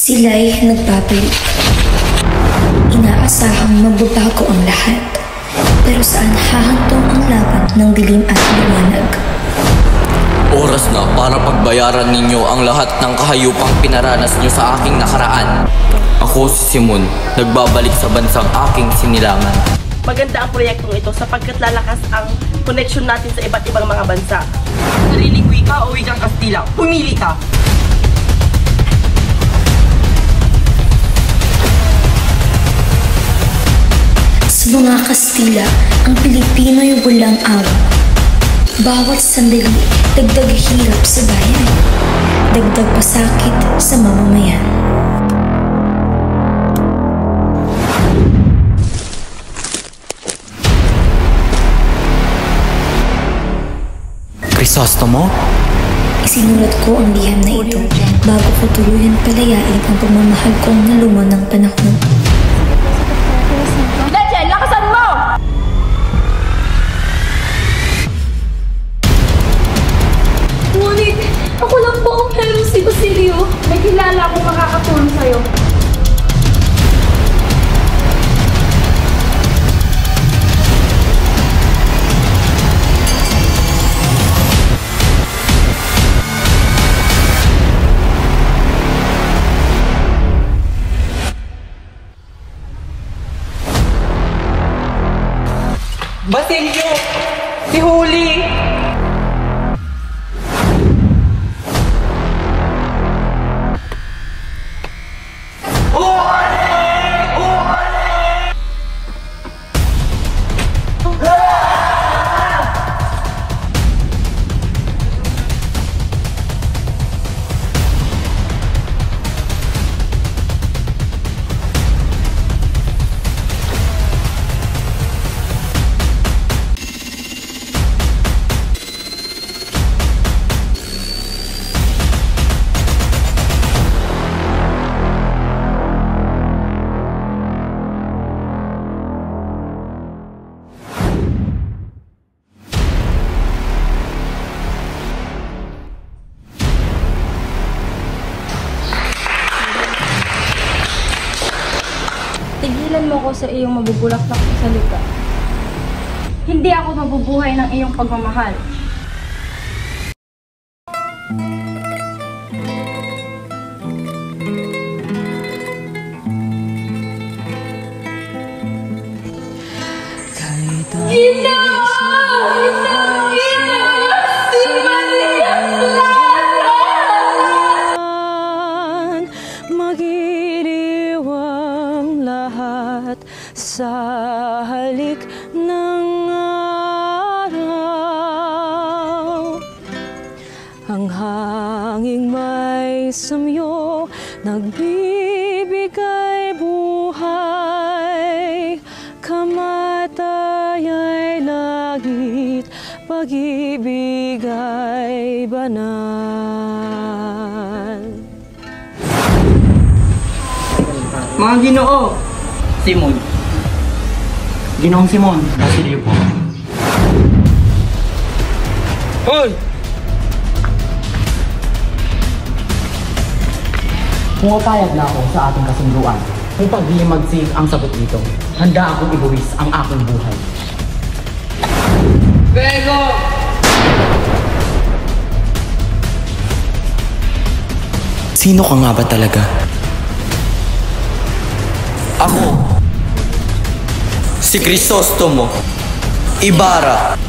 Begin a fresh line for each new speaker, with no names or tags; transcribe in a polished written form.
Sila'y nagbabalik. Inaasahang magbabago ang lahat. Pero saan hahantong ang laban ng dilim at liwanag?
Oras na para pagbayaran ninyo ang lahat ng kahayupang pinaranas nyo sa aking nakaraan. Ako si Simon, nagbabalik sa bansang aking sinilangan.
Maganda ang proyektong ito sapagkat lalakas ang connection natin sa iba't ibang mga bansa. Sariling wika o wikang Kastila, pumili ka!
Sa mga Kastila, ang Pilipino'y walang awa. Bawat sandali, dagdag hirap sa bayan. Dagdag pasakit sa mamamayan.
Crisostomo?
Isinulat ko ang liham na ito bago ko tuluyan palayain ang pagmamahal kong naluman ng panahon.
Leche, lakasan mo!
Ngunit, ako lang po ang meron si Basilio. May kilala akong makakatulong sa'yo.
Basilio! Si Huli!
Tigilan mo ko sa iyong mabubulaktak na salita. Hindi ako mabubuhay ng iyong pagmamahal. Gina!
Magiliwang lahat sa halik ng araw. Ang hanging may samyo, nagbibigay buhay. Kamatay ay langit, pag-ibig ay banal.
Mga Ginoo!
Simon. Ginoong Simon. Basilio po.
Hoy!
Pumapayag na ako sa ating kasunduan. Kung paghihimagsi ang sagot dito, handa akong ibuwis ang aking buhay.
Bego!
Sino ka nga ba talaga? Ako, si Crisostomo Ibarra.